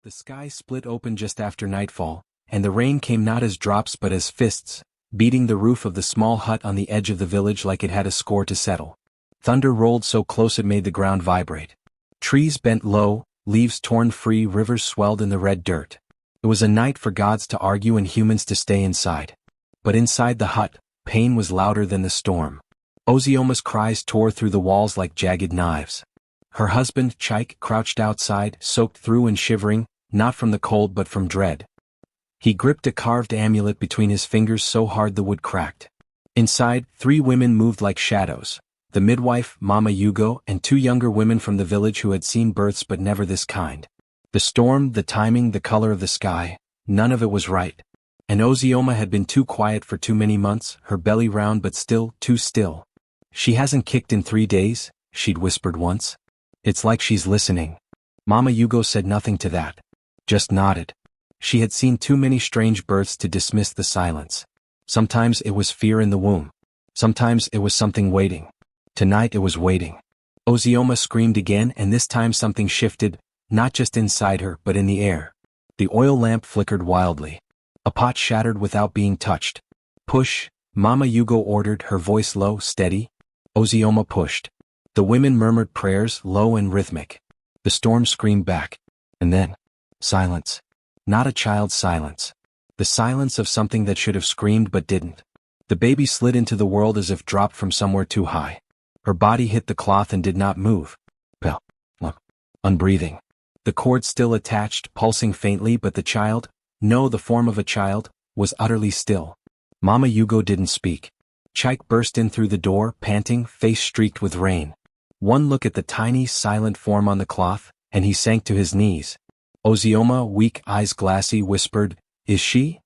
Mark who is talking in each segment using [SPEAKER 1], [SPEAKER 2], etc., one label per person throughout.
[SPEAKER 1] The sky split open just after nightfall, and the rain came not as drops but as fists, beating the roof of the small hut on the edge of the village like it had a score to settle. Thunder rolled so close it made the ground vibrate. Trees bent low, leaves torn free, rivers swelled in the red dirt. It was a night for gods to argue and humans to stay inside. But inside the hut, pain was louder than the storm. Ozioma's cries tore through the walls like jagged knives. Her husband, Chaik, crouched outside, soaked through and shivering, not from the cold but from dread. He gripped a carved amulet between his fingers so hard the wood cracked. Inside, 3 women moved like shadows. The midwife, Mama Yugo, and 2 younger women from the village who had seen births but never this kind. The storm, the timing, the color of the sky, none of it was right. And Ozioma had been too quiet for too many months, her belly round but still, too still. "She hasn't kicked in 3 days, she'd whispered once. "It's like she's listening." Mama Yugo said nothing to that. Just nodded. She had seen too many strange births to dismiss the silence. Sometimes it was fear in the womb. Sometimes it was something waiting. Tonight it was waiting. Ozioma screamed again, and this time something shifted, not just inside her but in the air. The oil lamp flickered wildly. A pot shattered without being touched. "Push," Mama Yugo ordered, her voice low, steady. Ozioma pushed. The women murmured prayers, low and rhythmic. The storm screamed back. And then, silence. Not a child's silence. The silence of something that should have screamed but didn't. The baby slid into the world as if dropped from somewhere too high. Her body hit the cloth and did not move. Unbreathing. The cord still attached, pulsing faintly, but the child, no, the form of a child, was utterly still. Mama Yugo didn't speak. Chaik burst in through the door, panting, face streaked with rain. One look at the tiny, silent form on the cloth, and he sank to his knees. Ozioma, weak, eyes glassy, whispered, "Is she?"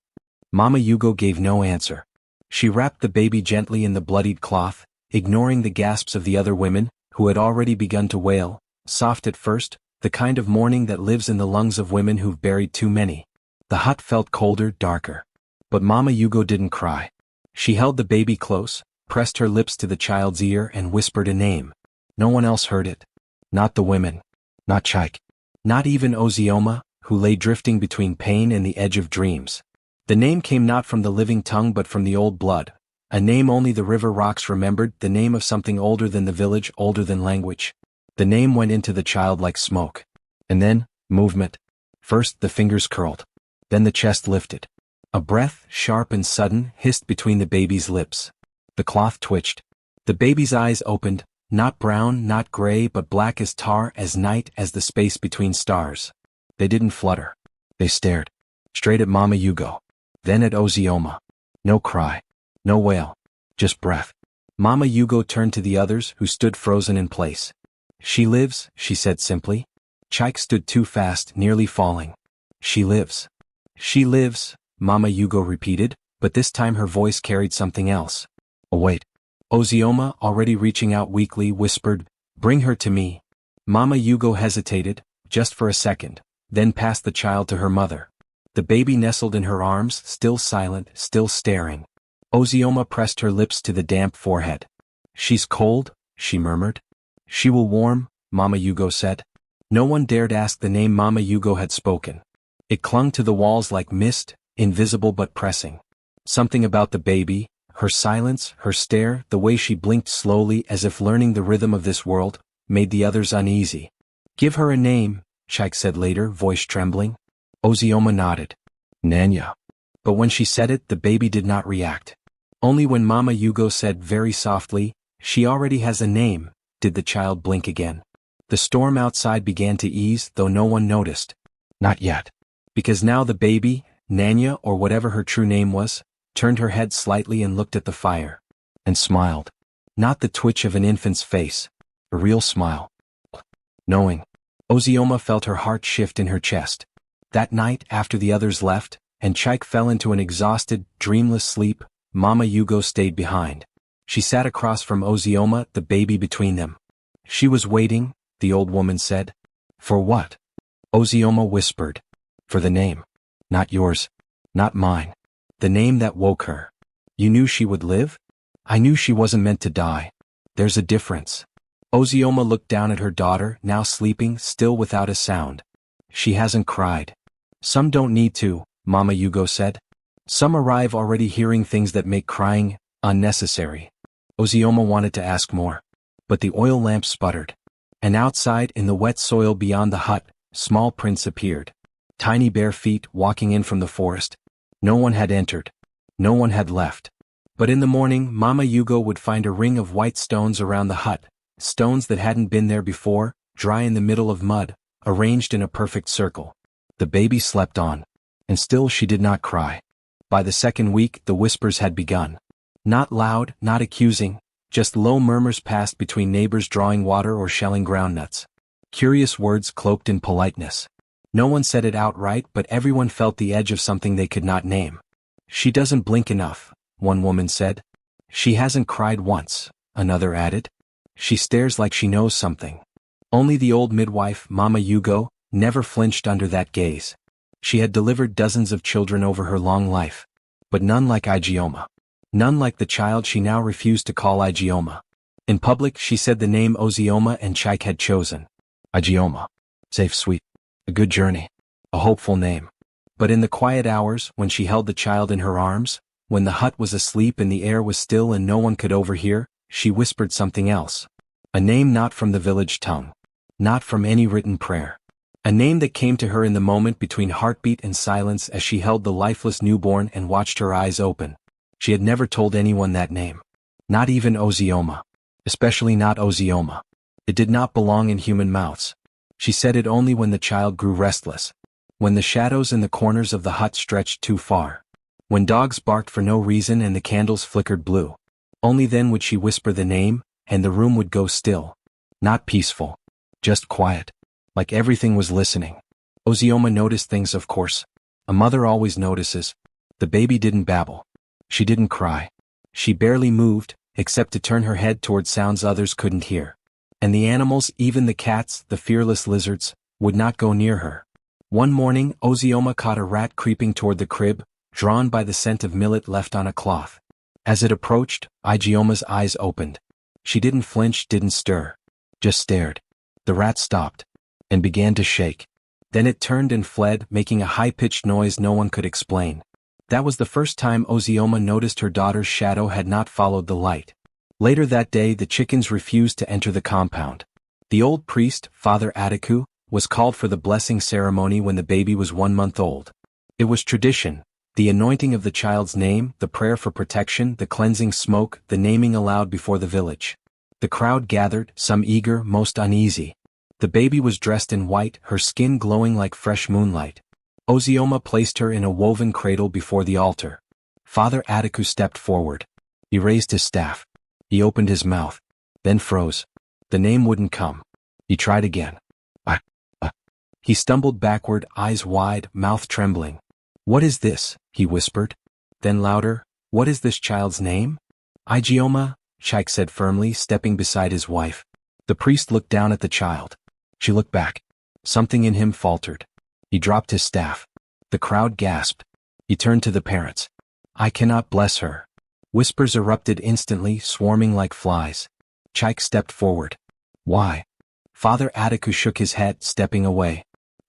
[SPEAKER 1] Mama Yugo gave no answer. She wrapped the baby gently in the bloodied cloth, ignoring the gasps of the other women, who had already begun to wail, soft at first, the kind of mourning that lives in the lungs of women who've buried too many. The hut felt colder, darker. But Mama Yugo didn't cry. She held the baby close, pressed her lips to the child's ear and whispered a name. No one else heard it. Not the women. Not Chaik. Not even Ozioma, who lay drifting between pain and the edge of dreams. The name came not from the living tongue but from the old blood. A name only the river rocks remembered, the name of something older than the village, older than language. The name went into the child like smoke. And then, movement. First the fingers curled. Then the chest lifted. A breath, sharp and sudden, hissed between the baby's lips. The cloth twitched. The baby's eyes opened, not brown, not gray, but black as tar, as night, as the space between stars. They didn't flutter. They stared. Straight at Mama Yugo. Then at Ozioma. No cry. No wail. Just breath. Mama Yugo turned to the others, who stood frozen in place. "She lives," she said simply. Chaik stood too fast, nearly falling. "She lives. She lives," Mama Yugo repeated, but this time her voice carried something else. "Oh wait." Ozioma, already reaching out weakly, whispered, "Bring her to me." Mama Yugo hesitated, just for a second, then passed the child to her mother. The baby nestled in her arms, still silent, still staring. Ozioma pressed her lips to the damp forehead. "She's cold," she murmured. "She will warm," Mama Yugo said. No one dared ask the name Mama Yugo had spoken. It clung to the walls like mist, invisible but pressing. Something about the baby, her silence, her stare, the way she blinked slowly as if learning the rhythm of this world, made the others uneasy. "Give her a name," Chaik said later, voice trembling. Ozioma nodded. "Nanya." But when she said it, the baby did not react. Only when Mama Yugo said very softly, "She already has a name," did the child blink again. The storm outside began to ease, though no one noticed. Not yet. Because now the baby, Nanya or whatever her true name was, turned her head slightly and looked at the fire. And smiled. Not the twitch of an infant's face. A real smile. Knowing. Ozioma felt her heart shift in her chest. That night, after the others left, and Chaik fell into an exhausted, dreamless sleep, Mama Yugo stayed behind. She sat across from Ozioma, the baby between them. She was waiting, the old woman said. "For what?" Ozioma whispered. "For the name. Not yours. Not mine. The name that woke her. You knew she would live? I knew she wasn't meant to die. There's a difference." Ozioma looked down at her daughter, now sleeping, still without a sound. She hasn't cried. Some don't need to, Mama Yugo said. Some arrive already hearing things that make crying unnecessary. Ozioma wanted to ask more. But the oil lamp sputtered. And outside, in the wet soil beyond the hut, small prints appeared. Tiny bare feet walking in from the forest. No one had entered. No one had left. But in the morning, Mama Yugo would find a ring of white stones around the hut, stones that hadn't been there before, dry in the middle of mud, arranged in a perfect circle. The baby slept on. And still she did not cry. By the second week, the whispers had begun. Not loud, not accusing, just low murmurs passed between neighbors drawing water or shelling groundnuts. Curious words cloaked in politeness. No one said it outright, but everyone felt the edge of something they could not name. She doesn't blink enough, one woman said. She hasn't cried once, another added. She stares like she knows something. Only the old midwife, Mama Yugo, never flinched under that gaze. She had delivered dozens of children over her long life. But none like Igioma. None like the child she now refused to call Igioma. In public she said the name Ozioma and Chike had chosen. Igioma. Safe sweet. A good journey. A hopeful name. But in the quiet hours, when she held the child in her arms, when the hut was asleep and the air was still and no one could overhear, she whispered something else. A name not from the village tongue. Not from any written prayer. A name that came to her in the moment between heartbeat and silence as she held the lifeless newborn and watched her eyes open. She had never told anyone that name. Not even Ozioma. Especially not Ozioma. It did not belong in human mouths. She said it only when the child grew restless. When the shadows in the corners of the hut stretched too far. When dogs barked for no reason and the candles flickered blue. Only then would she whisper the name, and the room would go still. Not peaceful. Just quiet. Like everything was listening. Ozioma noticed things, of course. A mother always notices. The baby didn't babble. She didn't cry. She barely moved, except to turn her head toward sounds others couldn't hear. And the animals, even the cats, the fearless lizards, would not go near her. One morning, Ozioma caught a rat creeping toward the crib, drawn by the scent of millet left on a cloth. As it approached, Igioma's eyes opened. She didn't flinch, didn't stir. Just stared. The rat stopped. And began to shake. Then it turned and fled, making a high-pitched noise no one could explain. That was the first time Ozioma noticed her daughter's shadow had not followed the light. Later that day, the chickens refused to enter the compound. The old priest, Father Ataku, was called for the blessing ceremony when the baby was 1 month old. It was tradition, the anointing of the child's name, the prayer for protection, the cleansing smoke, the naming aloud before the village. The crowd gathered, some eager, most uneasy. The baby was dressed in white, her skin glowing like fresh moonlight. Ozioma placed her in a woven cradle before the altar. Father Ataku stepped forward. He raised his staff. He opened his mouth. Then froze. The name wouldn't come. He tried again. He stumbled backward, eyes wide, mouth trembling. What is this? He whispered. Then louder, what is this child's name? Igioma, Chike said firmly, stepping beside his wife. The priest looked down at the child. She looked back. Something in him faltered. He dropped his staff. The crowd gasped. He turned to the parents. I cannot bless her. Whispers erupted instantly, swarming like flies. Chike stepped forward. Why? Father Ataku shook his head, stepping away.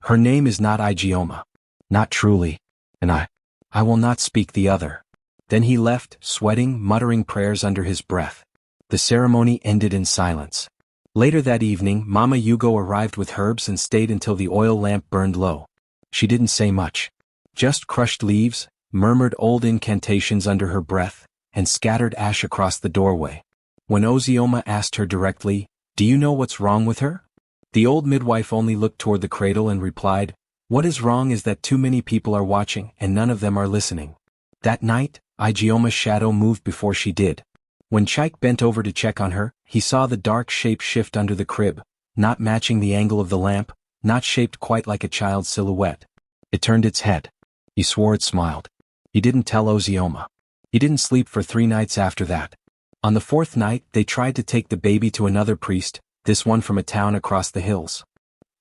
[SPEAKER 1] Her name is not Igioma. Not truly. And I will not speak the other. Then he left, sweating, muttering prayers under his breath. The ceremony ended in silence. Later that evening, Mama Yugo arrived with herbs and stayed until the oil lamp burned low. She didn't say much. Just crushed leaves, murmured old incantations under her breath, and scattered ash across the doorway. When Ozioma asked her directly, "Do you know what's wrong with her?" The old midwife only looked toward the cradle and replied, "What is wrong is that too many people are watching and none of them are listening." That night, Igioma's shadow moved before she did. When Chike bent over to check on her, he saw the dark shape shift under the crib, not matching the angle of the lamp, not shaped quite like a child's silhouette. It turned its head. He swore it smiled. He didn't tell Ozioma. He didn't sleep for 3 nights after that. On the 4th night, they tried to take the baby to another priest, this one from a town across the hills.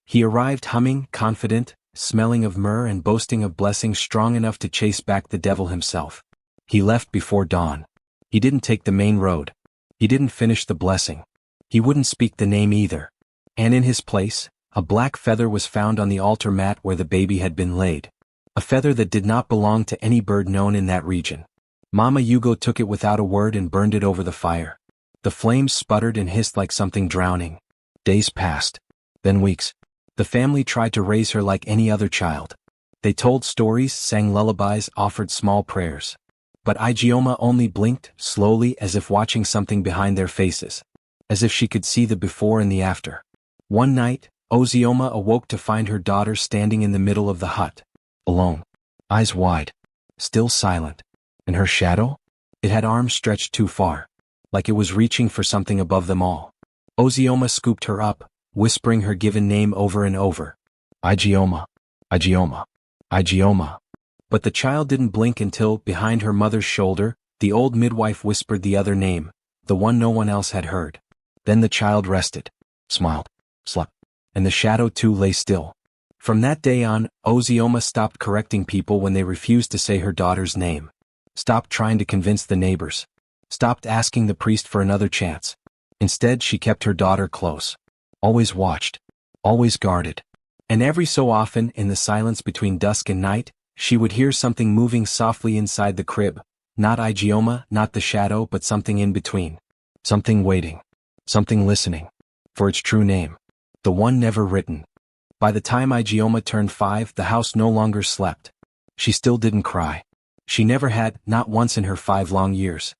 [SPEAKER 1] He arrived humming, confident, smelling of myrrh and boasting of blessings strong enough to chase back the devil himself. He left before dawn. He didn't take the main road. He didn't finish the blessing. He wouldn't speak the name either. And in his place, A black feather was found on the altar mat where the baby had been laid. A feather that did not belong to any bird known in that region. Mama Yugo took it without a word and burned it over the fire. The flames sputtered and hissed like something drowning. Days passed. Then weeks. The family tried to raise her like any other child. They told stories, sang lullabies, offered small prayers. But Ijeoma only blinked, slowly, as if watching something behind their faces. As if she could see the before and the after. One night, Ozioma awoke to find her daughter standing in the middle of the hut. Alone. Eyes wide. Still silent. And her shadow? It had arms stretched too far. Like it was reaching for something above them all. Ozioma scooped her up, whispering her given name over and over. Ijeoma. Ijeoma. Ijeoma. But the child didn't blink until, behind her mother's shoulder, the old midwife whispered the other name, the one no one else had heard. Then the child rested, smiled, slept, and the shadow too lay still. From that day on, Ozioma stopped correcting people when they refused to say her daughter's name. Stopped trying to convince the neighbors. Stopped asking the priest for another chance. Instead, she kept her daughter close. Always watched. Always guarded. And every so often, in the silence between dusk and night, she would hear something moving softly inside the crib. Not Ijeoma, not the shadow, but something in between. Something waiting. Something listening. For its true name. The one never written. By the time Ijeoma turned 5, the house no longer slept. She still didn't cry. She never had, not once in her 5 long years.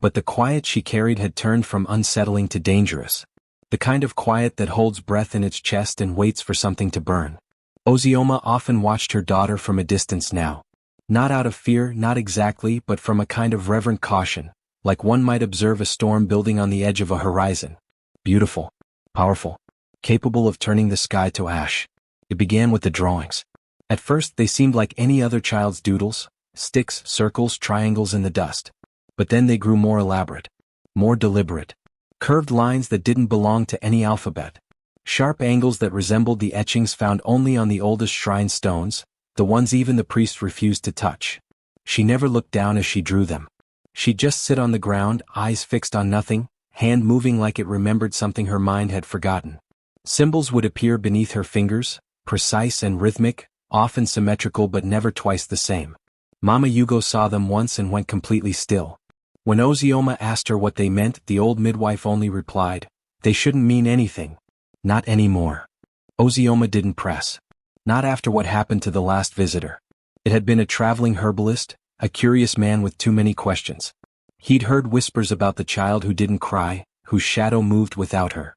[SPEAKER 1] But the quiet she carried had turned from unsettling to dangerous. The kind of quiet that holds breath in its chest and waits for something to burn. Ozioma often watched her daughter from a distance now. Not out of fear, not exactly, but from a kind of reverent caution, like one might observe a storm building on the edge of a horizon. Beautiful. Powerful. Capable of turning the sky to ash. It began with the drawings. At first they seemed like any other child's doodles, sticks, circles, triangles in the dust. But then they grew more elaborate. More deliberate. Curved lines that didn't belong to any alphabet. Sharp angles that resembled the etchings found only on the oldest shrine stones, the ones even the priest refused to touch. She never looked down as she drew them. She'd just sit on the ground, eyes fixed on nothing, hand moving like it remembered something her mind had forgotten. Symbols would appear beneath her fingers, precise and rhythmic, often symmetrical but never twice the same. Mama Yugo saw them once and went completely still. When Ozioma asked her what they meant, the old midwife only replied, "They shouldn't mean anything. Not anymore." Ozioma didn't press. Not after what happened to the last visitor. It had been a traveling herbalist, a curious man with too many questions. He'd heard whispers about the child who didn't cry, whose shadow moved without her.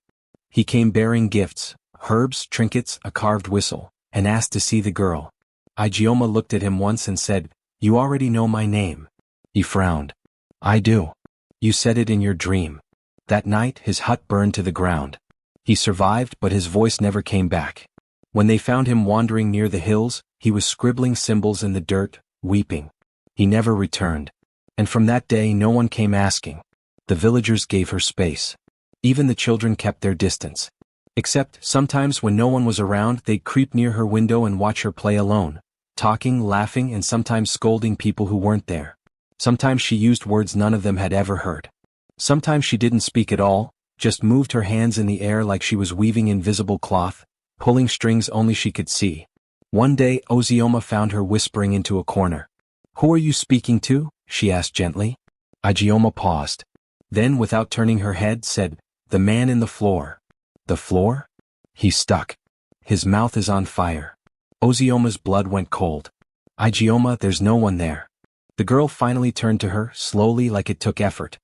[SPEAKER 1] He came bearing gifts, herbs, trinkets, a carved whistle, and asked to see the girl. Ijeoma looked at him once and said, "You already know my name." He frowned. "I do. You said it in your dream." That night his hut burned to the ground. He survived, but his voice never came back. When they found him wandering near the hills, he was scribbling symbols in the dirt, weeping. He never returned. And from that day no one came asking. The villagers gave her space. Even the children kept their distance. Except, sometimes when no one was around, they'd creep near her window and watch her play alone, talking, laughing, and sometimes scolding people who weren't there. Sometimes she used words none of them had ever heard. Sometimes she didn't speak at all, just moved her hands in the air like she was weaving invisible cloth, pulling strings only she could see. One day Ozioma found her whispering into a corner. "Who are you speaking to?" she asked gently. Ijeoma paused. Then, without turning her head, said, "The man in the floor." "The floor?" He stuck. "His mouth is on fire." Ozioma's blood went cold. "Ijeoma, there's no one there." The girl finally turned to her, slowly, like it took effort.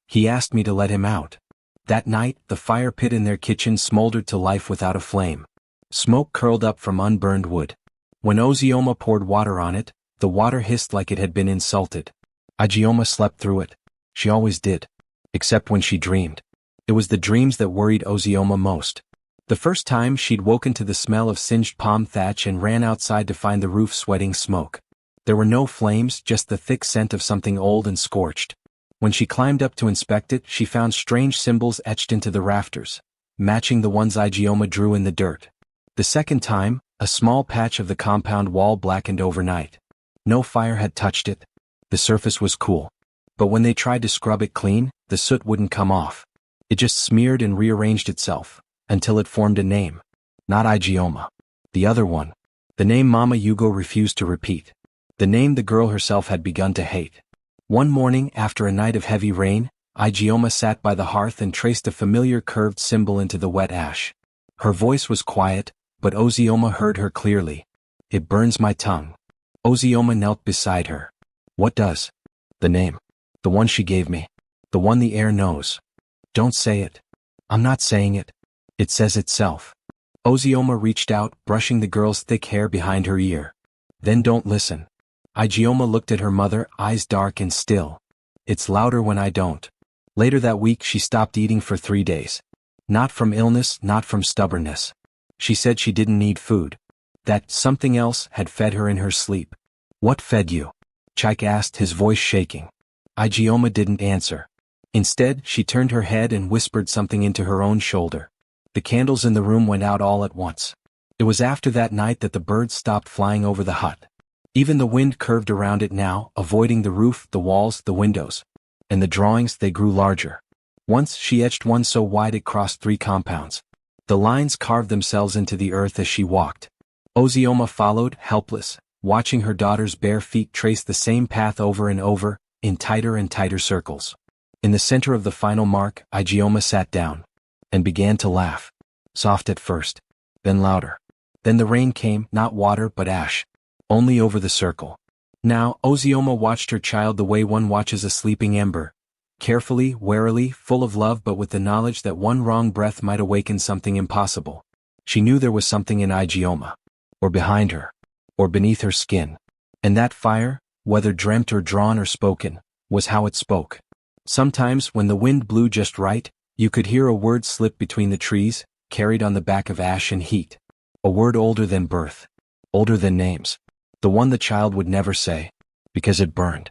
[SPEAKER 1] "He asked me to let him out." That night, the fire pit in their kitchen smoldered to life without a flame. Smoke curled up from unburned wood. When Ozioma poured water on it, the water hissed like it had been insulted. Ijeoma slept through it. She always did. Except when she dreamed. It was the dreams that worried Ozioma most. The first time she'd woken to the smell of singed palm thatch and ran outside to find the roof sweating smoke. There were no flames, just the thick scent of something old and scorched. When she climbed up to inspect it, she found strange symbols etched into the rafters, matching the ones Ijeoma drew in the dirt. The second time, a small patch of the compound wall blackened overnight. No fire had touched it. The surface was cool. But when they tried to scrub it clean, the soot wouldn't come off. It just smeared and rearranged itself, until it formed a name. Not Igioma. The other one. The name Mama Yugo refused to repeat. The name the girl herself had begun to hate. One morning, after a night of heavy rain, Igioma sat by the hearth and traced a familiar curved symbol into the wet ash. Her voice was quiet, but Ozioma heard her clearly. It burns my tongue. Ozioma knelt beside her. What does? The name. The one she gave me. The one the air knows. Don't say it. I'm not saying it. It says itself. Ozioma reached out, brushing the girl's thick hair behind her ear. Then don't listen. Igioma looked at her mother, eyes dark and still. It's louder when I don't. Later that week she stopped eating for 3 days. Not from illness, not from stubbornness. She said she didn't need food. That something else had fed her in her sleep. What fed you? Chike asked, his voice shaking. Igioma didn't answer. Instead, she turned her head and whispered something into her own shoulder. The candles in the room went out all at once. It was after that night that the birds stopped flying over the hut. Even the wind curved around it now, avoiding the roof, the walls, the windows. And the drawings, they grew larger. Once she etched one so wide it crossed 3 compounds. The lines carved themselves into the earth as she walked. Ozioma followed, helpless, watching her daughter's bare feet trace the same path over and over, in tighter and tighter circles. In the center of the final mark, Igioma sat down. And began to laugh. Soft at first. Then louder. Then the rain came, not water but ash. Only over the circle. Now, Ozioma watched her child the way one watches a sleeping ember. Carefully, warily, full of love but with the knowledge that one wrong breath might awaken something impossible. She knew there was something in Igioma. Or behind her. Or beneath her skin. And that fire, whether dreamt or drawn or spoken, was how it spoke. Sometimes, when the wind blew just right, you could hear a word slip between the trees, carried on the back of ash and heat. A word older than birth. Older than names. The one the child would never say. Because it burned.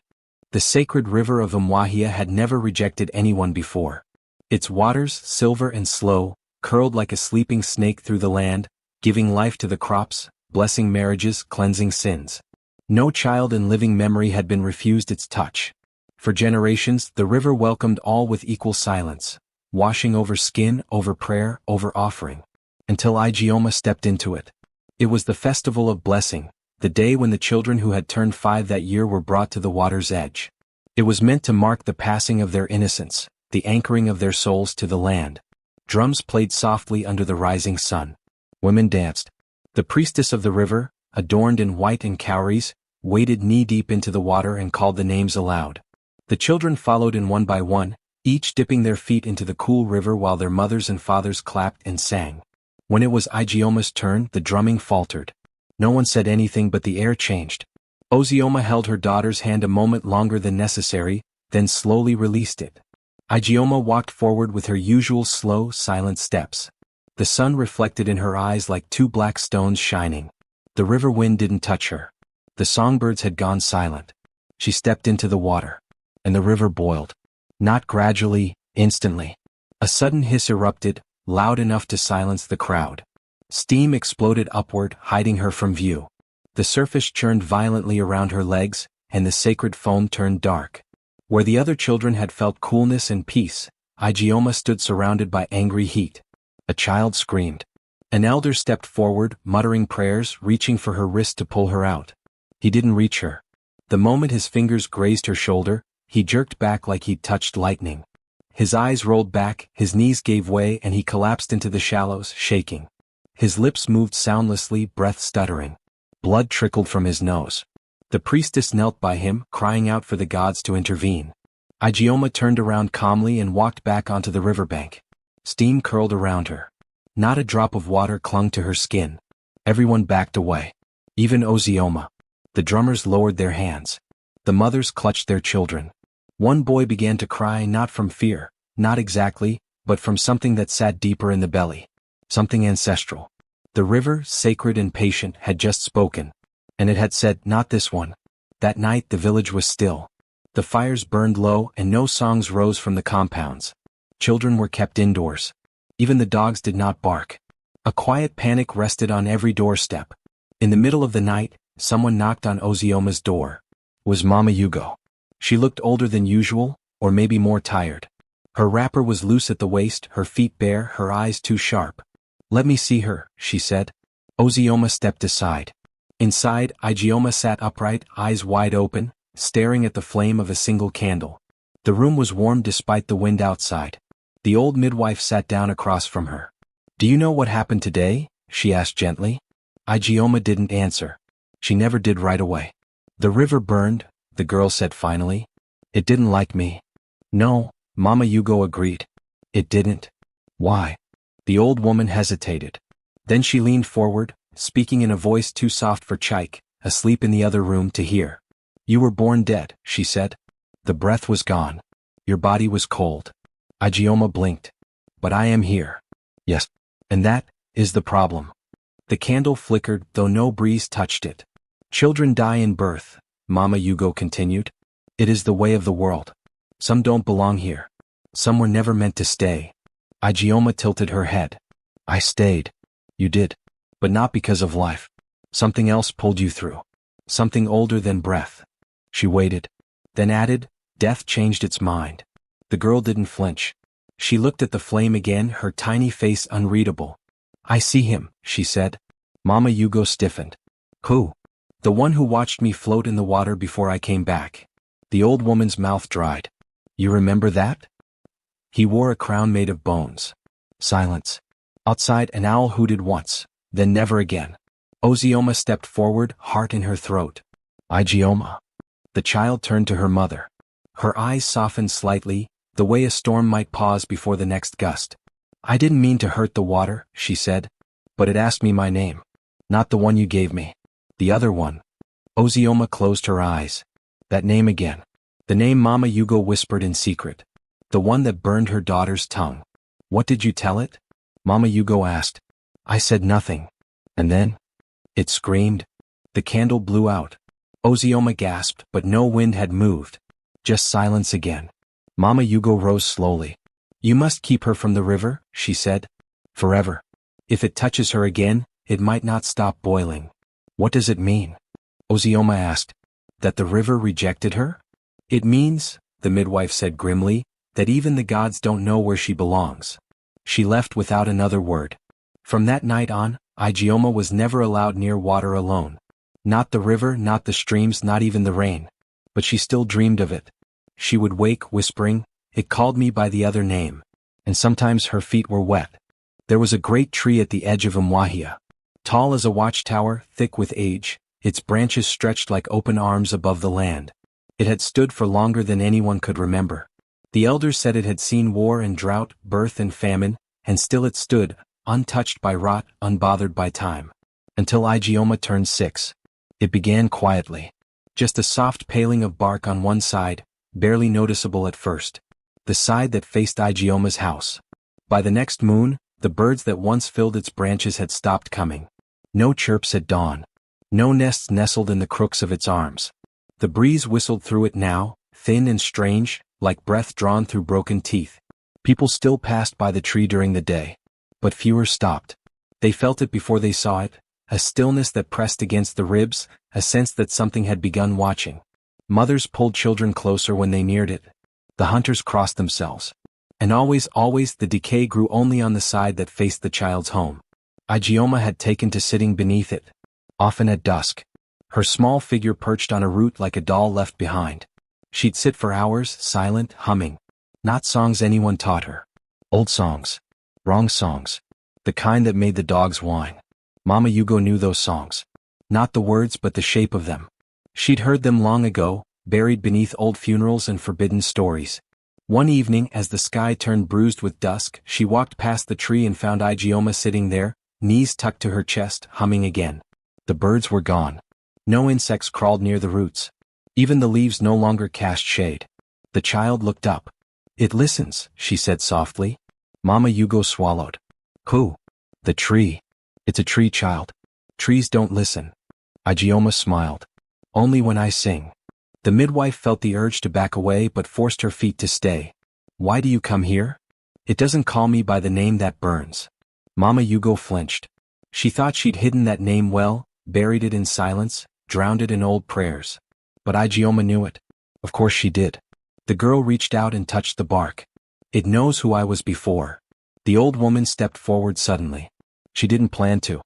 [SPEAKER 1] The sacred river of Umwahia had never rejected anyone before. Its waters, silver and slow, curled like a sleeping snake through the land, giving life to the crops, blessing marriages, cleansing sins. No child in living memory had been refused its touch. For generations, the river welcomed all with equal silence, washing over skin, over prayer, over offering. Until Igioma stepped into it. It was the festival of blessing, the day when the children who had turned 5 that year were brought to the water's edge. It was meant to mark the passing of their innocence, the anchoring of their souls to the land. Drums played softly under the rising sun. Women danced. The priestess of the river, adorned in white and cowries, waded knee-deep into the water and called the names aloud. The children followed in one by one, each dipping their feet into the cool river while their mothers and fathers clapped and sang. When it was Igioma's turn, the drumming faltered. No one said anything but the air changed. Ozioma held her daughter's hand a moment longer than necessary, then slowly released it. Igioma walked forward with her usual slow, silent steps. The sun reflected in her eyes like 2 black stones shining. The river wind didn't touch her. The songbirds had gone silent. She stepped into the water. And the river boiled. Not gradually, instantly. A sudden hiss erupted, loud enough to silence the crowd. Steam exploded upward, hiding her from view. The surface churned violently around her legs, and the sacred foam turned dark. Where the other children had felt coolness and peace, Igioma stood surrounded by angry heat. A child screamed. An elder stepped forward, muttering prayers, reaching for her wrist to pull her out. He didn't reach her. The moment his fingers grazed her shoulder, he jerked back like he'd touched lightning. His eyes rolled back, his knees gave way and he collapsed into the shallows, shaking. His lips moved soundlessly, breath stuttering. Blood trickled from his nose. The priestess knelt by him, crying out for the gods to intervene. Igioma turned around calmly and walked back onto the riverbank. Steam curled around her. Not a drop of water clung to her skin. Everyone backed away. Even Ozioma. The drummers lowered their hands. The mothers clutched their children. One boy began to cry not from fear, not exactly, but from something that sat deeper in the belly. Something ancestral. The river, sacred and patient, had just spoken. And it had said, not this one. That night the village was still. The fires burned low and no songs rose from the compounds. Children were kept indoors. Even the dogs did not bark. A quiet panic rested on every doorstep. In the middle of the night, someone knocked on Ozioma's door. It was Mama Yugo. She looked older than usual, or maybe more tired. Her wrapper was loose at the waist, her feet bare, her eyes too sharp. Let me see her, she said. Ozioma stepped aside. Inside, Igioma sat upright, eyes wide open, staring at the flame of a single candle. The room was warm despite the wind outside. The old midwife sat down across from her. Do you know what happened today? She asked gently. Igioma didn't answer. She never did right away. The river burned, the girl said finally. It didn't like me. No, Mama Yugo agreed. It didn't. Why? The old woman hesitated. Then she leaned forward, speaking in a voice too soft for Chaik, asleep in the other room, to hear. You were born dead, she said. The breath was gone. Your body was cold. Igioma blinked. But I am here. Yes. And that is the problem. The candle flickered, though no breeze touched it. Children die in birth, Mama Yugo continued. It is the way of the world. Some don't belong here. Some were never meant to stay. Igioma tilted her head. I stayed. You did. But not because of life. Something else pulled you through. Something older than breath. She waited. Then added, death changed its mind. The girl didn't flinch. She looked at the flame again, her tiny face unreadable. I see him, she said. Mama Yugo stiffened. Who? The one who watched me float in the water before I came back. The old woman's mouth dried. You remember that? He wore a crown made of bones. Silence. Outside, an owl hooted once, then never again. Ozioma stepped forward, heart in her throat. Igioma. The child turned to her mother. Her eyes softened slightly, the way a storm might pause before the next gust. I didn't mean to hurt the water, she said. But it asked me my name. Not the one you gave me. The other one. Ozioma closed her eyes. That name again. The name Mama Yugo whispered in secret. The one that burned her daughter's tongue. What did you tell it? Mama Yugo asked. I said nothing. And then? It screamed. The candle blew out. Ozioma gasped, but no wind had moved. Just silence again. Mama Yugo rose slowly. You must keep her from the river, she said. Forever. If it touches her again, it might not stop boiling. What does it mean? Ozioma asked. That the river rejected her? It means, the midwife said grimly, that even the gods don't know where she belongs. She left without another word. From that night on, Igioma was never allowed near water alone. Not the river, not the streams, not even the rain. But she still dreamed of it. She would wake whispering, it called me by the other name. And sometimes her feet were wet. There was a great tree at the edge of Umwahia. Tall as a watchtower, thick with age, its branches stretched like open arms above the land. It had stood for longer than anyone could remember. The elders said it had seen war and drought, birth and famine, and still it stood, untouched by rot, unbothered by time. Until Igioma turned 6. It began quietly. Just a soft paling of bark on one side, barely noticeable at first. The side that faced Igioma's house. By the next moon, the birds that once filled its branches had stopped coming. No chirps at dawn. No nests nestled in the crooks of its arms. The breeze whistled through it now, thin and strange, like breath drawn through broken teeth. People still passed by the tree during the day. But fewer stopped. They felt it before they saw it, a stillness that pressed against the ribs, a sense that something had begun watching. Mothers pulled children closer when they neared it. The hunters crossed themselves. And always, the decay grew only on the side that faced the child's home. Igioma had taken to sitting beneath it, often at dusk. Her small figure perched on a root like a doll left behind. She'd sit for hours, silent, humming. Not songs anyone taught her. Old songs. Wrong songs. The kind that made the dogs whine. Mama Yugo knew those songs. Not the words but the shape of them. She'd heard them long ago, buried beneath old funerals and forbidden stories. One evening, as the sky turned bruised with dusk, she walked past the tree and found Igioma sitting there, knees tucked to her chest, humming again. The birds were gone. No insects crawled near the roots. Even the leaves no longer cast shade. The child looked up. It listens, she said softly. Mama Yugo swallowed. Who? The tree. It's a tree, child. Trees don't listen. Igioma smiled. Only when I sing. The midwife felt the urge to back away but forced her feet to stay. Why do you come here? It doesn't call me by the name that burns. Mama Yugo flinched. She thought she'd hidden that name well, buried it in silence, drowned it in old prayers. But Igioma knew it. Of course she did. The girl reached out and touched the bark. It knows who I was before. The old woman stepped forward suddenly. She didn't plan to.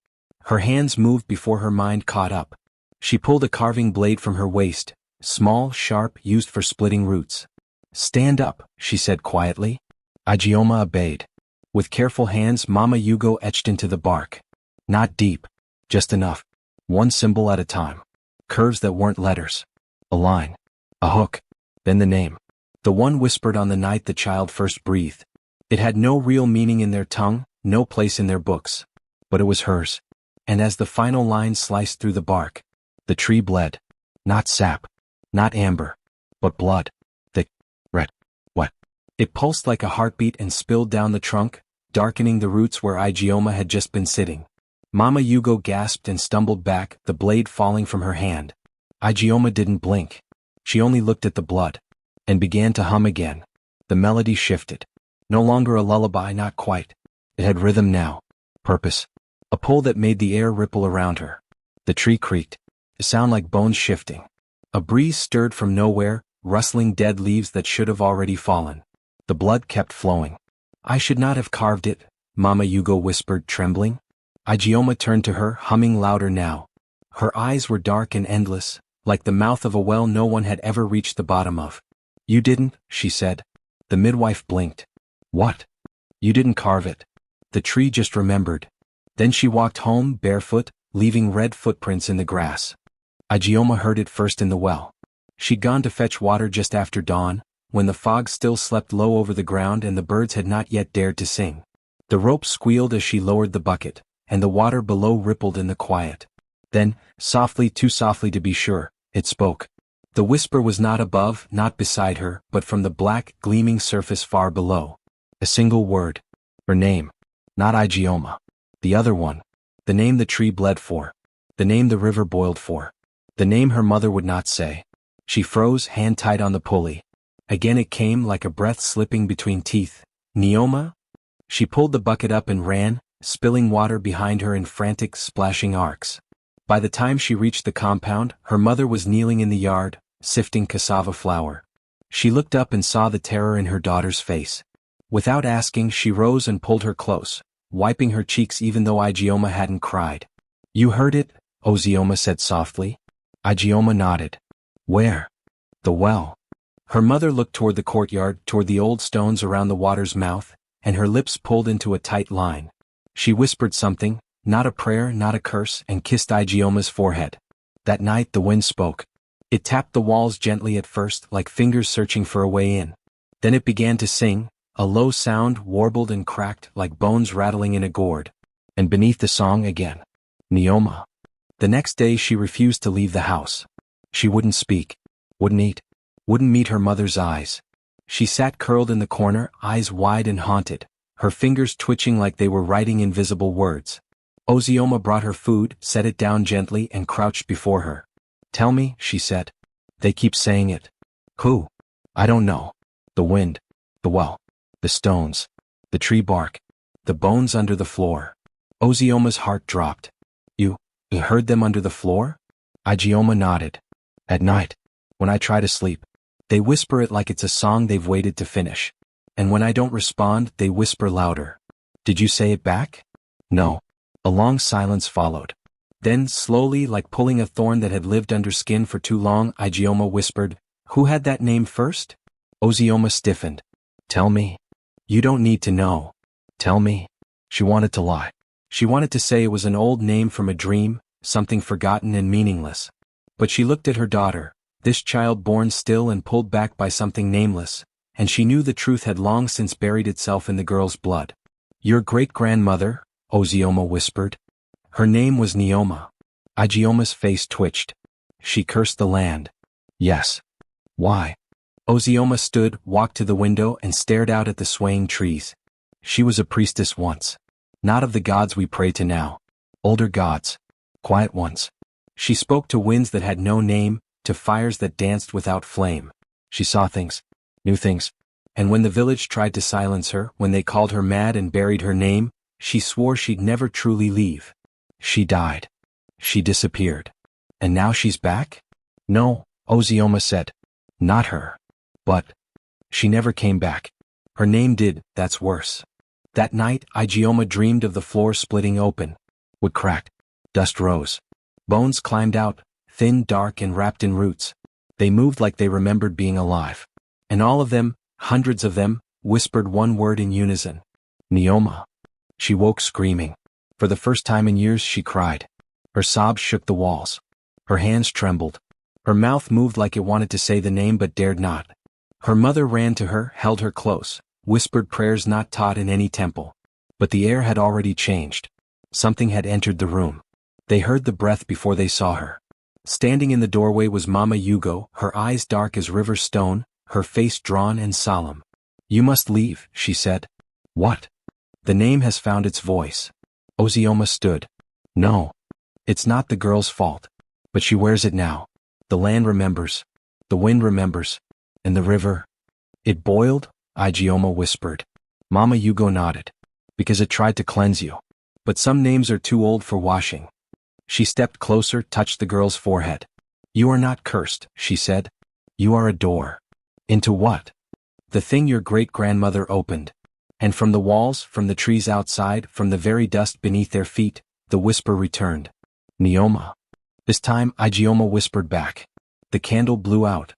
[SPEAKER 1] Her hands moved before her mind caught up. She pulled a carving blade from her waist, small, sharp, used for splitting roots. "Stand up," she said quietly. Ijeoma obeyed. With careful hands, Mama Yugo etched into the bark. Not deep. Just enough. One symbol at a time. Curves that weren't letters. A line. A hook. Then the name. The one whispered on the night the child first breathed. It had no real meaning in their tongue, no place in their books. But it was hers. And as the final line sliced through the bark, the tree bled. Not sap. Not amber. But blood. Thick. Red. Wet. It pulsed like a heartbeat and spilled down the trunk, darkening the roots where Ijeoma had just been sitting. Mama Yugo gasped and stumbled back, the blade falling from her hand. Ijeoma didn't blink. She only looked at the blood. And began to hum again. The melody shifted. No longer a lullaby, not quite. It had rhythm now. Purpose. A pull that made the air ripple around her. The tree creaked. A sound like bones shifting. A breeze stirred from nowhere, rustling dead leaves that should have already fallen. The blood kept flowing. "I should not have carved it," Mama Yugo whispered, trembling. Ijeoma turned to her, humming louder now. Her eyes were dark and endless, like the mouth of a well no one had ever reached the bottom of. "You didn't," she said. The midwife blinked. "What?" "You didn't carve it." The tree just remembered. Then she walked home, barefoot, leaving red footprints in the grass. Ijeoma heard it first in the well. She'd gone to fetch water just after dawn, when the fog still slept low over the ground and the birds had not yet dared to sing. The rope squealed as she lowered the bucket, and the water below rippled in the quiet. Then, softly, too softly to be sure, it spoke. The whisper was not above, not beside her, but from the black, gleaming surface far below. A single word. Her name. Not Ijeoma. The other one. The name the tree bled for. The name the river boiled for. The name her mother would not say. She froze, hand tight on the pulley. Again it came like a breath slipping between teeth. "Neoma?" She pulled the bucket up and ran, spilling water behind her in frantic, splashing arcs. By the time she reached the compound, her mother was kneeling in the yard, sifting cassava flour. She looked up and saw the terror in her daughter's face. Without asking, she rose and pulled her close, wiping her cheeks even though Ijeoma hadn't cried. "You heard it?" Ozioma said softly. Ijeoma nodded. "Where?" "The well." Her mother looked toward the courtyard, toward the old stones around the water's mouth, and her lips pulled into a tight line. She whispered something, not a prayer, not a curse, and kissed Ijeoma's forehead. That night the wind spoke. It tapped the walls gently at first, like fingers searching for a way in. Then it began to sing, a low sound warbled and cracked like bones rattling in a gourd. And beneath the song again. Neoma. The next day she refused to leave the house. She wouldn't speak. Wouldn't eat. Wouldn't meet her mother's eyes. She sat curled in the corner, eyes wide and haunted, her fingers twitching like they were writing invisible words. Ozioma brought her food, set it down gently, and crouched before her. "Tell me," she said. "They keep saying it." "Who?" "I don't know. The wind. The well. The stones. The tree bark. The bones under the floor." Ozioma's heart dropped. You heard them under the floor?" Ijeoma nodded. "At night. When I try to sleep. They whisper it like it's a song they've waited to finish. And when I don't respond, they whisper louder." "Did you say it back?" "No." A long silence followed. Then, slowly, like pulling a thorn that had lived under skin for too long, Ijeoma whispered, "Who had that name first?" Ozioma stiffened. "Tell me." "You don't need to know." "Tell me." She wanted to lie. She wanted to say it was an old name from a dream, something forgotten and meaningless. But she looked at her daughter, this child born still and pulled back by something nameless, and she knew the truth had long since buried itself in the girl's blood. "Your great-grandmother," Ozioma whispered. "Her name was Neoma." Ijeoma's face twitched. "She cursed the land." "Yes." "Why?" Ozioma stood, walked to the window, and stared out at the swaying trees. "She was a priestess once. Not of the gods we pray to now. Older gods. Quiet ones. She spoke to winds that had no name, to fires that danced without flame. She saw things. Knew things. And when the village tried to silence her, when they called her mad and buried her name, she swore she'd never truly leave. She died. She disappeared. And now she's back? No, Ozioma said. Not her. But she never came back. Her name did, that's worse. That night, Igioma dreamed of the floor splitting open. Wood cracked. Dust rose. Bones climbed out, thin, dark, and wrapped in roots. They moved like they remembered being alive. And all of them, hundreds of them, whispered one word in unison. Neoma. She woke screaming. For the first time in years she cried. Her sobs shook the walls. Her hands trembled. Her mouth moved like it wanted to say the name but dared not. Her mother ran to her, held her close, whispered prayers not taught in any temple. But the air had already changed. Something had entered the room. They heard the breath before they saw her. Standing in the doorway was Mama Yugo, her eyes dark as river stone, her face drawn and solemn. You must leave, she said. What? The name has found its voice. Ozioma stood. No. It's not the girl's fault. But she wears it now. The land remembers. The wind remembers. And the river. It boiled? Igioma whispered. Mama Yugo nodded. Because it tried to cleanse you. But some names are too old for washing. She stepped closer, touched the girl's forehead. You are not cursed, she said. You are a door. Into what? The thing your great-grandmother opened. And from the walls, from the trees outside, from the very dust beneath their feet, the whisper returned. Neoma. This time, Igioma whispered back. The candle blew out.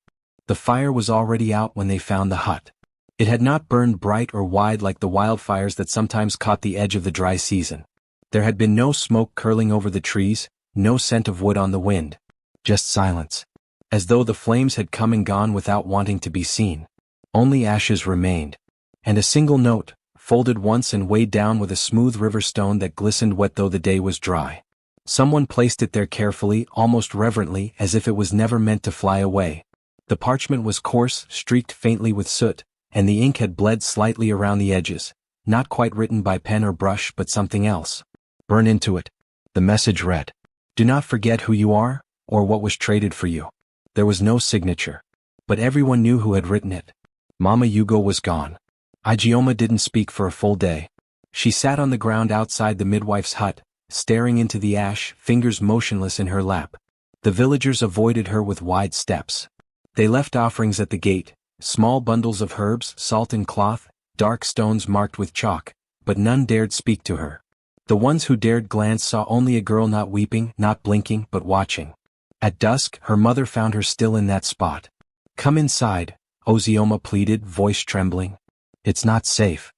[SPEAKER 1] The fire was already out when they found the hut. It had not burned bright or wide like the wildfires that sometimes caught the edge of the dry season. There had been no smoke curling over the trees, no scent of wood on the wind. Just silence. As though the flames had come and gone without wanting to be seen. Only ashes remained. And a single note, folded once and weighed down with a smooth river stone that glistened wet though the day was dry. Someone placed it there carefully, almost reverently, as if it was never meant to fly away. The parchment was coarse, streaked faintly with soot, and the ink had bled slightly around the edges, not quite written by pen or brush but something else. Burn into it. The message read. Do not forget who you are, or what was traded for you. There was no signature. But everyone knew who had written it. Mama Yugo was gone. Igioma didn't speak for a full day. She sat on the ground outside the midwife's hut, staring into the ash, fingers motionless in her lap. The villagers avoided her with wide steps. They left offerings at the gate, small bundles of herbs, salt and cloth, dark stones marked with chalk, but none dared speak to her. The ones who dared glance saw only a girl not weeping, not blinking, but watching. At dusk, her mother found her still in that spot. Come inside, Ozioma pleaded, voice trembling. It's not safe.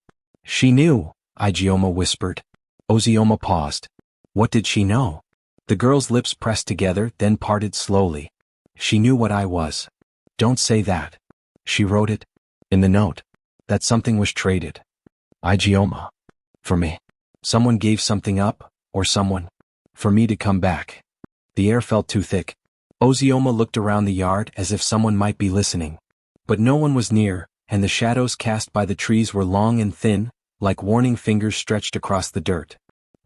[SPEAKER 1] She knew, Igioma whispered. Ozioma paused. What did she know? The girl's lips pressed together, then parted slowly. She knew what I was. Don't say that. She wrote it. In the note. That something was traded. Igioma. For me. Someone gave something up, or someone. For me to come back. The air felt too thick. Ozioma looked around the yard as if someone might be listening. But no one was near, and the shadows cast by the trees were long and thin, like warning fingers stretched across the dirt.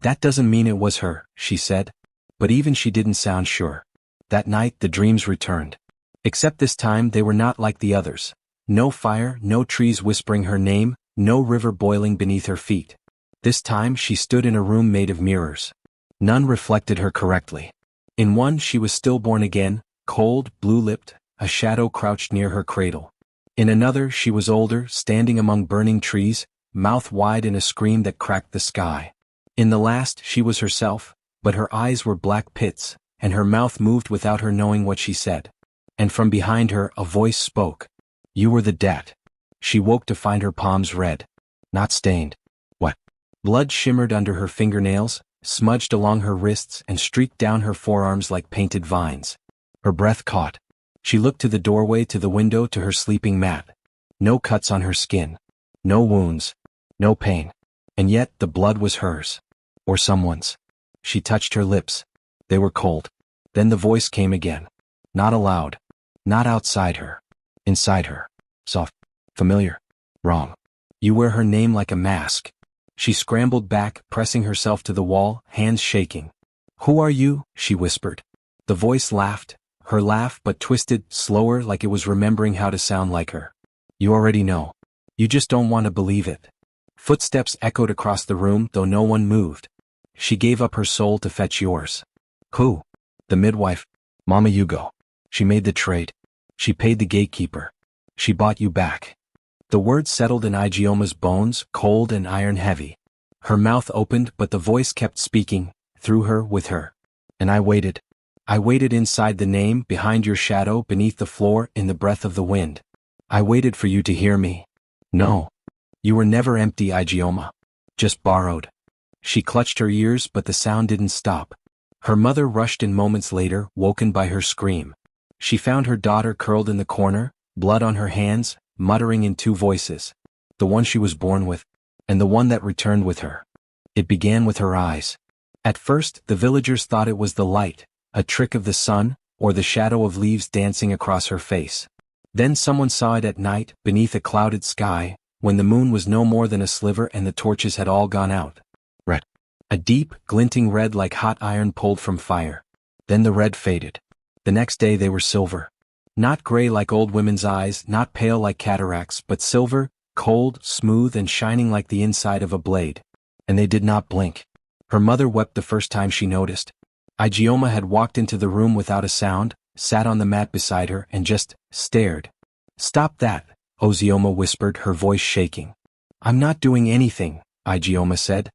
[SPEAKER 1] That doesn't mean it was her, she said. But even she didn't sound sure. That night the dreams returned. Except this time they were not like the others. No fire, no trees whispering her name, no river boiling beneath her feet. This time she stood in a room made of mirrors. None reflected her correctly. In one she was stillborn again, cold, blue-lipped, a shadow crouched near her cradle. In another she was older, standing among burning trees, mouth wide in a scream that cracked the sky. In the last she was herself, but her eyes were black pits, and her mouth moved without her knowing what she said. And from behind her a voice spoke. You were the debt. She woke to find her palms red. Not stained. What? Blood shimmered under her fingernails, smudged along her wrists and streaked down her forearms like painted vines. Her breath caught. She looked to the doorway, to the window, to her sleeping mat. No cuts on her skin. No wounds. No pain. And yet the blood was hers. Or someone's. She touched her lips. They were cold. Then the voice came again. Not aloud. Not outside her. Inside her. Soft. Familiar. Wrong. You wear her name like a mask. She scrambled back, pressing herself to the wall, hands shaking. Who are you? She whispered. The voice laughed, her laugh but twisted, slower, like it was remembering how to sound like her. You already know. You just don't want to believe it. Footsteps echoed across the room, though no one moved. She gave up her soul to fetch yours. Who? The midwife. Mama Yugo. She made the trade. She paid the gatekeeper. She bought you back. The words settled in Igioma's bones, cold and iron-heavy. Her mouth opened but the voice kept speaking, through her, with her. And I waited. I waited inside the name, behind your shadow, beneath the floor, in the breath of the wind. I waited for you to hear me. No. You were never empty, Igioma. Just borrowed. She clutched her ears but the sound didn't stop. Her mother rushed in moments later, woken by her scream. She found her daughter curled in the corner, blood on her hands, muttering in two voices. The one she was born with, and the one that returned with her. It began with her eyes. At first, the villagers thought it was the light, a trick of the sun, or the shadow of leaves dancing across her face. Then someone saw it at night, beneath a clouded sky, when the moon was no more than a sliver and the torches had all gone out. Red. A deep, glinting red like hot iron pulled from fire. Then the red faded. The next day they were silver. Not gray like old women's eyes, not pale like cataracts, but silver, cold, smooth and shining like the inside of a blade. And they did not blink. Her mother wept the first time she noticed. Igioma had walked into the room without a sound, sat on the mat beside her and just stared. Stop that, Ozioma whispered, her voice shaking. I'm not doing anything, Igioma said.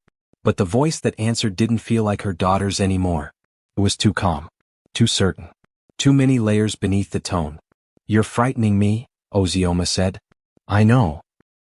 [SPEAKER 1] But the voice that answered didn't feel like her daughter's anymore. It was too calm. Too certain. Too many layers beneath the tone. You're frightening me, Ozioma said. I know.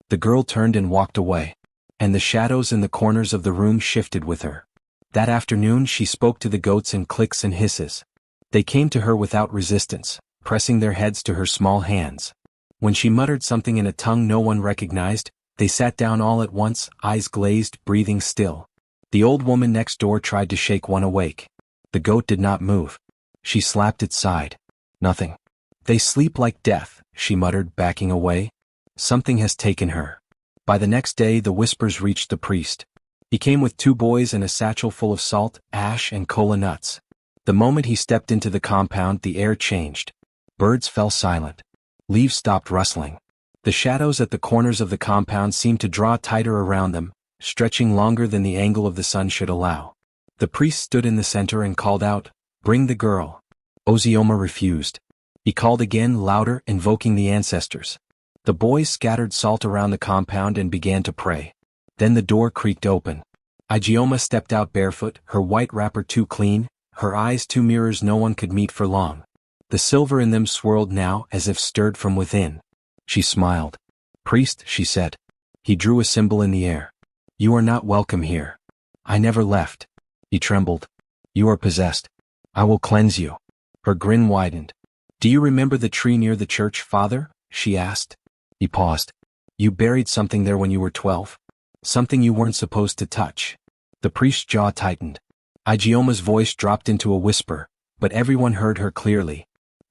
[SPEAKER 1] The girl turned and walked away. And the shadows in the corners of the room shifted with her. That afternoon she spoke to the goats in clicks and hisses. They came to her without resistance, pressing their heads to her small hands. When she muttered something in a tongue no one recognized, they sat down all at once, eyes glazed, breathing still. The old woman next door tried to shake one awake. The goat did not move. She slapped its side. Nothing. They sleep like death, she muttered, backing away. Something has taken her. By the next day the whispers reached the priest. He came with 2 boys and a satchel full of salt, ash and kola nuts. The moment he stepped into the compound the air changed. Birds fell silent. Leaves stopped rustling. The shadows at the corners of the compound seemed to draw tighter around them, stretching longer than the angle of the sun should allow. The priest stood in the center and called out, "Bring the girl." Ozioma refused. He called again, louder, invoking the ancestors. The boys scattered salt around the compound and began to pray. Then the door creaked open. Igioma stepped out barefoot, her white wrapper too clean, her eyes 2 mirrors no one could meet for long. The silver in them swirled now as if stirred from within. She smiled. "Priest," she said. He drew a symbol in the air. "You are not welcome here. I never left." He trembled. "You are possessed. I will cleanse you." Her grin widened. "Do you remember the tree near the church, Father?" she asked. He paused. "You buried something there when you were 12. Something you weren't supposed to touch." The priest's jaw tightened. Igioma's voice dropped into a whisper, but everyone heard her clearly.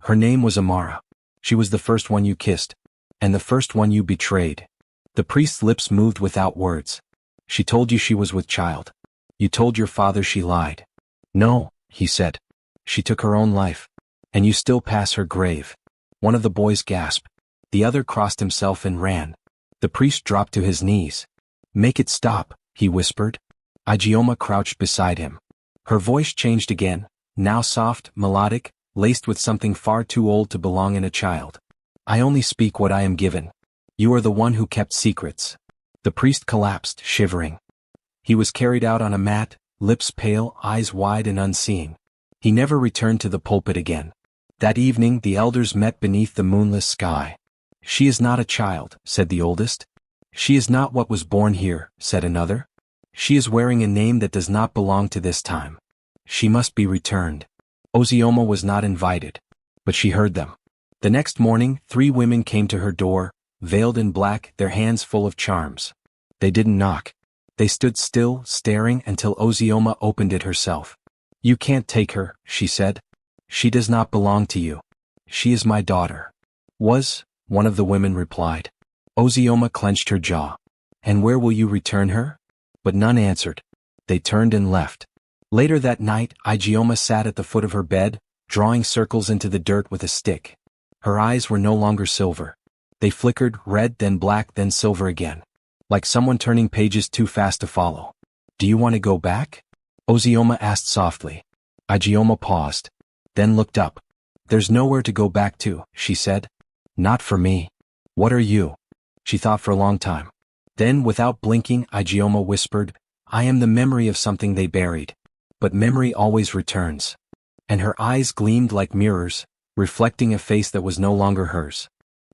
[SPEAKER 1] "Her name was Amara. She was the first one you kissed. And the first one you betrayed." The priest's lips moved without words. "She told you she was with child. You told your father she lied." "No," he said. "She took her own life. And you still pass her grave." One of the boys gasped. The other crossed himself and ran. The priest dropped to his knees. "Make it stop," he whispered. Igioma crouched beside him. Her voice changed again, now soft, melodic, laced with something far too old to belong in a child. "I only speak what I am given. You are the one who kept secrets." The priest collapsed, shivering. He was carried out on a mat, lips pale, eyes wide and unseeing. He never returned to the pulpit again. That evening the elders met beneath the moonless sky. "She is not a child," said the oldest. "She is not what was born here," said another. "She is wearing a name that does not belong to this time. She must be returned." Ozioma was not invited. But she heard them. The next morning 3 women came to her door, veiled in black, their hands full of charms. They didn't knock. They stood still, staring until Ozioma opened it herself. "You can't take her," she said. "She does not belong to you. She is my daughter." "Was," one of the women replied. Ozioma clenched her jaw. "And where will you return her?" But none answered. They turned and left. Later that night, Igioma sat at the foot of her bed, drawing circles into the dirt with a stick. Her eyes were no longer silver. They flickered, red, then black, then silver again. Like someone turning pages too fast to follow. "Do you want to go back?" Ozioma asked softly. Igioma paused. Then looked up. "There's nowhere to go back to," she said. "Not for me." "What are you?" She thought for a long time. Then, without blinking, Igioma whispered, "I am the memory of something they buried. But memory always returns." And her eyes gleamed like mirrors, reflecting a face that was no longer hers.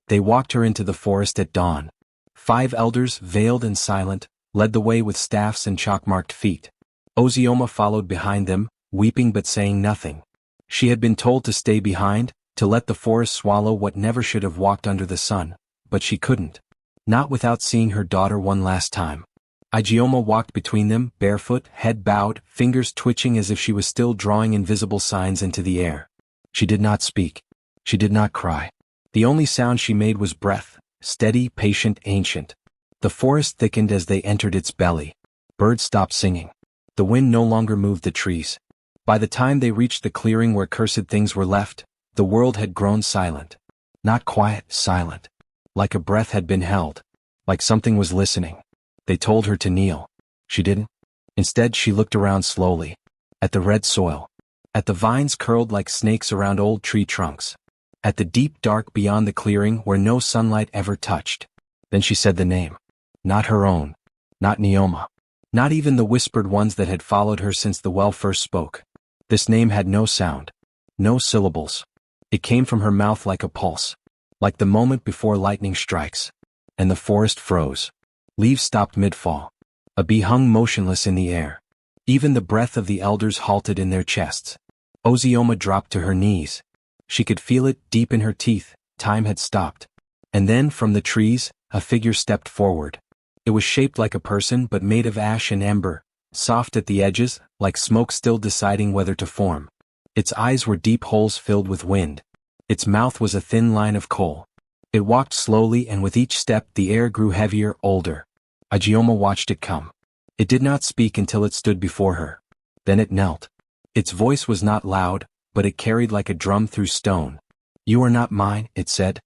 [SPEAKER 1] They walked her into the forest at dawn. 5 elders, veiled and silent, led the way with staffs and chalk-marked feet. Ozioma followed behind them, weeping but saying nothing. She had been told to stay behind, to let the forest swallow what never should have walked under the sun, but she couldn't. Not without seeing her daughter one last time. Igioma walked between them, barefoot, head bowed, fingers twitching as if she was still drawing invisible signs into the air. She did not speak. She did not cry. The only sound she made was breath, steady, patient, ancient. The forest thickened as they entered its belly. Birds stopped singing. The wind no longer moved the trees. By the time they reached the clearing where cursed things were left, the world had grown silent. Not quiet, silent. Like a breath had been held. Like something was listening. They told her to kneel. She didn't. Instead, she looked around slowly. At the red soil. At the vines curled like snakes around old tree trunks. At the deep dark beyond the clearing where no sunlight ever touched. Then she said the name. Not her own. Not Neoma. Not even the whispered ones that had followed her since the well first spoke. This name had no sound. No syllables. It came from her mouth like a pulse. Like the moment before lightning strikes. And the forest froze. Leaves stopped mid-fall. A bee hung motionless in the air. Even the breath of the elders halted in their chests. Ozioma dropped to her knees. She could feel it deep in her teeth. Time had stopped. And then, from the trees, a figure stepped forward. It was shaped like a person but made of ash and ember, soft at the edges, like smoke still deciding whether to form. Its eyes were deep holes filled with wind. Its mouth was a thin line of coal. It walked slowly, and with each step the air grew heavier, older. Igioma watched it come. It did not speak until it stood before her. Then it knelt. Its voice was not loud, but it carried like a drum through stone. "You are not mine," it said.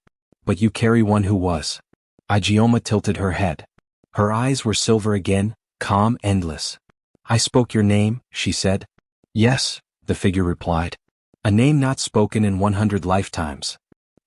[SPEAKER 1] "But you carry one who was." Igioma tilted her head. Her eyes were silver again, calm, endless. "I spoke your name," she said. "Yes," the figure replied. "A name not spoken in 100 lifetimes."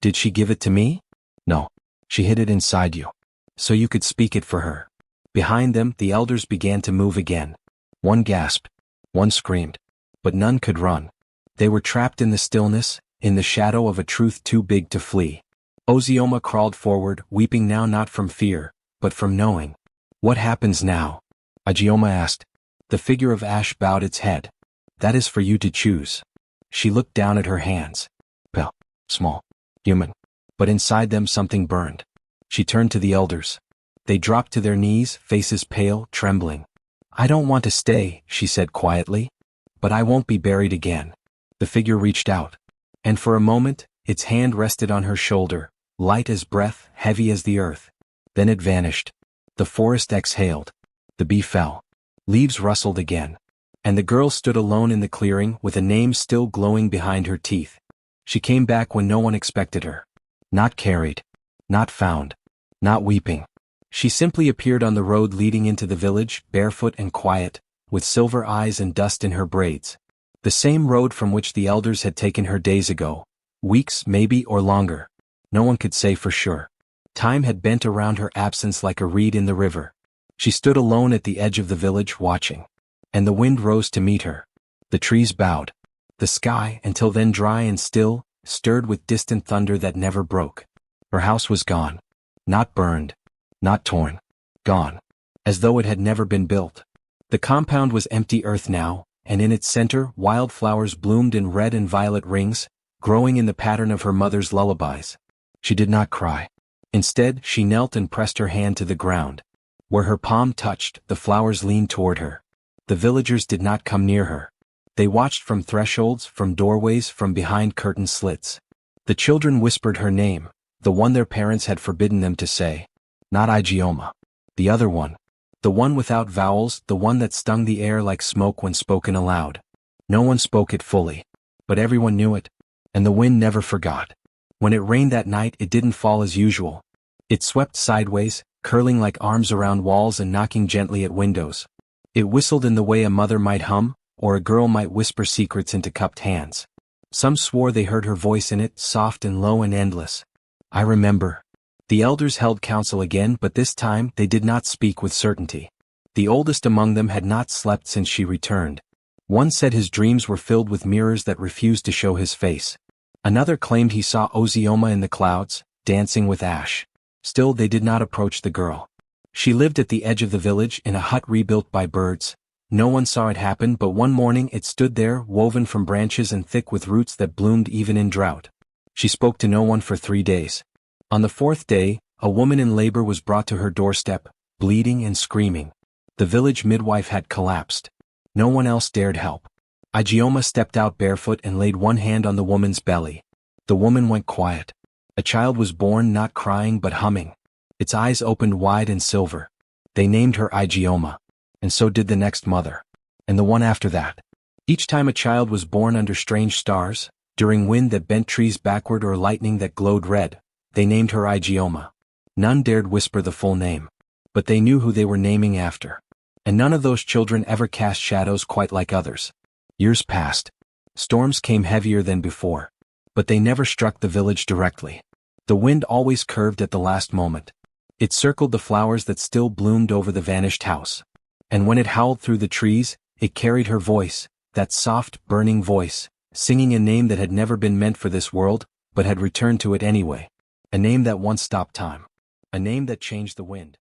[SPEAKER 1] "Did she give it to me?" "No. She hid it inside you. So you could speak it for her." Behind them, the elders began to move again. One gasped. One screamed. But none could run. They were trapped in the stillness, in the shadow of a truth too big to flee. Ozioma crawled forward, weeping now not from fear, but from knowing. "What happens now?" Igioma asked. The figure of ash bowed its head. "That is for you to choose." She looked down at her hands. Pale, small, human. But inside them something burned. She turned to the elders. They dropped to their knees, faces pale, trembling. "I don't want to stay," she said quietly. "But I won't be buried again." The figure reached out. And for a moment, its hand rested on her shoulder, light as breath, heavy as the earth. Then it vanished. The forest exhaled. The bee fell. Leaves rustled again. And the girl stood alone in the clearing with a name still glowing behind her teeth. She came back when no one expected her. Not carried. Not found. Not weeping. She simply appeared on the road leading into the village, barefoot and quiet, with silver eyes and dust in her braids. The same road from which the elders had taken her days ago. Weeks, maybe, or longer. No one could say for sure. Time had bent around her absence like a reed in the river. She stood alone at the edge of the village, watching. And the wind rose to meet her. The trees bowed. The sky, until then dry and still, stirred with distant thunder that never broke. Her house was gone. Not burned. Not torn. Gone. As though it had never been built. The compound was empty earth now, and in its center wildflowers bloomed in red and violet rings, growing in the pattern of her mother's lullabies. She did not cry. Instead, she knelt and pressed her hand to the ground. Where her palm touched, the flowers leaned toward her. The villagers did not come near her. They watched from thresholds, from doorways, from behind curtain slits. The children whispered her name, the one their parents had forbidden them to say. Not Igioma. The other one. The one without vowels, the one that stung the air like smoke when spoken aloud. No one spoke it fully. But everyone knew it. And the wind never forgot. When it rained that night, it didn't fall as usual. It swept sideways, curling like arms around walls and knocking gently at windows. It whistled in the way a mother might hum, or a girl might whisper secrets into cupped hands. Some swore they heard her voice in it, soft and low and endless. I remember. The elders held council again, but this time they did not speak with certainty. The oldest among them had not slept since she returned. One said his dreams were filled with mirrors that refused to show his face. Another claimed he saw Ozioma in the clouds, dancing with ash. Still they did not approach the girl. She lived at the edge of the village in a hut rebuilt by birds. No one saw it happen, but one morning it stood there, woven from branches and thick with roots that bloomed even in drought. She spoke to no one for 3 days. On the 4th day, a woman in labor was brought to her doorstep, bleeding and screaming. The village midwife had collapsed. No one else dared help. Igioma stepped out barefoot and laid one hand on the woman's belly. The woman went quiet. A child was born, not crying but humming. Its eyes opened wide and silver. They named her Igioma. And so did the next mother. And the one after that. Each time a child was born under strange stars, during wind that bent trees backward or lightning that glowed red, they named her Igioma. None dared whisper the full name. But they knew who they were naming after. And none of those children ever cast shadows quite like others. Years passed. Storms came heavier than before. But they never struck the village directly. The wind always curved at the last moment. It circled the flowers that still bloomed over the vanished house. And when it howled through the trees, it carried her voice, that soft, burning voice, singing a name that had never been meant for this world, but had returned to it anyway. A name that once stopped time. A name that changed the wind.